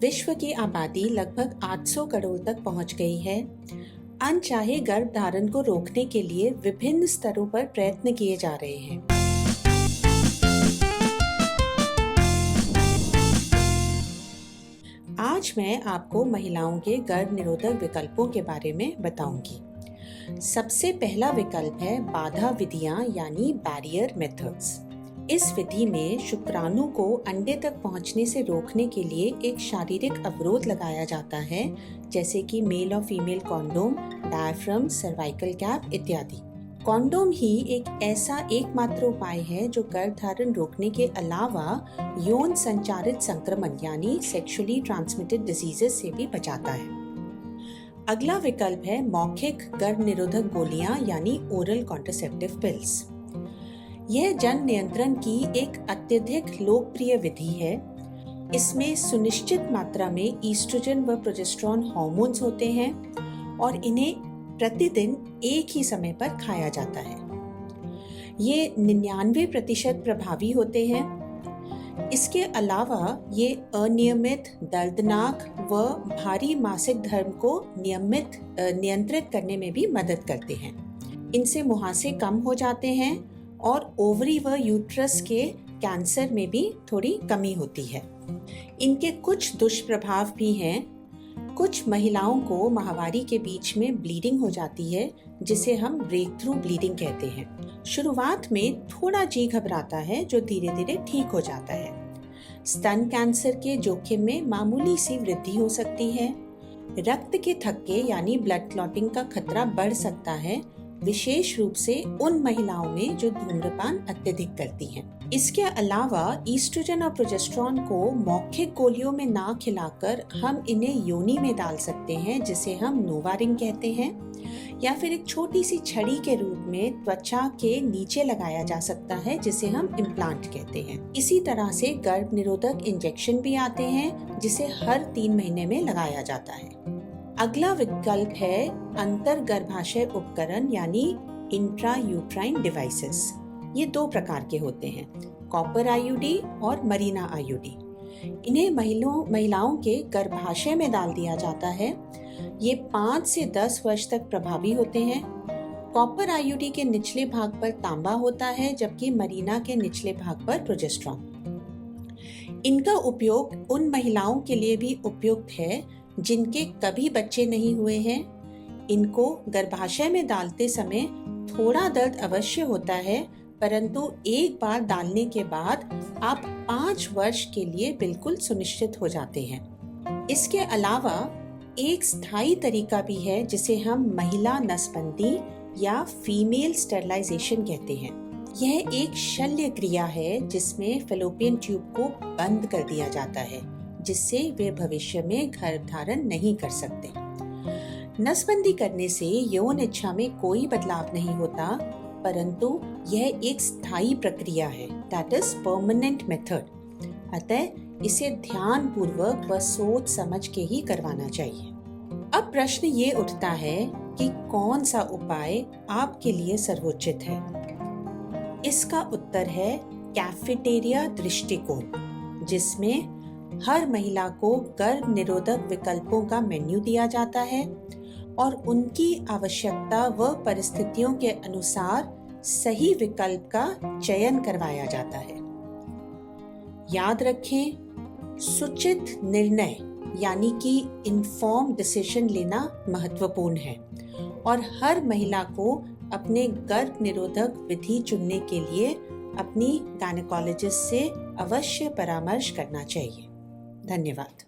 विश्व की आबादी लगभग 800 करोड़ तक पहुंच गई है। अनचाहे गर्भधारण को रोकने के लिए विभिन्न स्तरों पर प्रयत्न किए जा रहे हैं। आज मैं आपको महिलाओं के गर्भ निरोधक विकल्पों के बारे में बताऊंगी। सबसे पहला विकल्प है बाधा विधियां यानी बैरियर मेथड्स। इस विधि में शुक्राणु को अंडे तक पहुंचने से रोकने के लिए एक शारीरिक अवरोध लगाया जाता है, जैसे कि मेल और female condom, diaphragm, cervical cap इत्यादि। कॉन्डोम ही एक ऐसा एकमात्र उपाय है जो गर्भधारण रोकने के अलावा यौन संचारित संक्रमण यानी सेक्सुअली ट्रांसमिटेड डिजीजेस से भी बचाता है। अगला विकल्प है मौखिक गर्भ निरोधक गोलियां यानी ओरल कॉन्ट्रासेप्टिव पिल्स। यह जन नियंत्रण की एक अत्यधिक लोकप्रिय विधि है। इसमें सुनिश्चित मात्रा में ईस्ट्रोजन व प्रोजेस्टेरॉन हार्मोन्स होते हैं और इन्हें प्रतिदिन एक ही समय पर खाया जाता है। ये 99% प्रभावी होते हैं। इसके अलावा ये अनियमित, दर्दनाक व भारी मासिक धर्म को नियंत्रित करने में भी मदद करते हैं। इनसे मुहासे कम हो जाते हैं और ओवरी व यूट्रस के कैंसर में भी थोड़ी कमी होती है। इनके कुछ दुष्प्रभाव भी हैं। कुछ महिलाओं को माहवारी के बीच में ब्लीडिंग हो जाती है, जिसे हम ब्रेक थ्रू ब्लीडिंग कहते हैं। शुरुआत में थोड़ा जी घबराता है, जो धीरे धीरे ठीक हो जाता है। स्तन कैंसर के जोखिम में मामूली सी वृद्धि हो सकती है। रक्त के थक्के यानी ब्लड क्लॉटिंग का खतरा बढ़ सकता है, विशेष रूप से उन महिलाओं में जो धूम्रपान अत्यधिक करती हैं। इसके अलावा ईस्ट्रोजन और प्रोजेस्टेरॉन को मौखिक गोलियों में ना खिलाकर हम इन्हें योनि में डाल सकते हैं, जिसे हम नोवारिंग कहते हैं, या फिर एक छोटी सी छड़ी के रूप में त्वचा के नीचे लगाया जा सकता है, जिसे हम इम्प्लांट कहते हैं। इसी तरह से गर्भ निरोधक इंजेक्शन भी आते हैं, जिसे हर 3 महीने में लगाया जाता है। अगला विकल्प है अंतर गर्भाशय उपकरण यानी इंट्रायूट्राइन डिवाइसेस। ये 2 प्रकार के होते हैं, कॉपर आईयूडी और मरीना आईयूडी। इन्हें महिलाओं के गर्भाशय में डाल दिया जाता है। ये 5 से 10 वर्ष तक प्रभावी होते हैं। कॉपर आईयूडी के निचले भाग पर तांबा होता है, जबकि मरीना के निचले भाग पर प्रोजेस्टेरॉन। इनका उपयोग उन महिलाओं के लिए भी उपयुक्त है जिनके कभी बच्चे नहीं हुए हैं। इनको गर्भाशय में डालते समय थोड़ा दर्द अवश्य होता है, परंतु एक बार डालने के बाद आप 5 वर्ष के लिए बिल्कुल सुनिश्चित हो जाते हैं। इसके अलावा एक स्थायी तरीका भी है, जिसे हम महिला नसबंदी या फीमेल स्टेरिलाइजेशन कहते हैं। यह एक शल्य क्रिया है जिसमें फैलोपियन ट्यूब को बंद कर दिया जाता है, जिससे वे भविष्य में गर्भधारण नहीं कर सकते। नसबंदी करने से यौन इच्छा में कोई बदलाव नहीं होता, परंतु यह एक स्थायी प्रक्रिया है, दैट इज परमानेंट मेथड। अतः इसे ध्यान पूर्वक व सोच समझ के ही करवाना चाहिए। अब प्रश्न ये उठता है कि कौन सा उपाय आपके लिए सर्वोचित है। इसका उत्तर है कैफेटेरिया दृष्टिकोण, जिसमें हर महिला को गर्भ निरोधक विकल्पों का मेन्यू दिया जाता है और उनकी आवश्यकता व परिस्थितियों के अनुसार सही विकल्प का चयन करवाया जाता है। याद रखें, सूचित निर्णय यानी कि इन्फॉर्म्ड डिसीजन लेना महत्वपूर्ण है और हर महिला को अपने गर्भ निरोधक विधि चुनने के लिए अपनी गायनेकोलॉजिस्ट से अवश्य परामर्श करना चाहिए। धन्यवाद।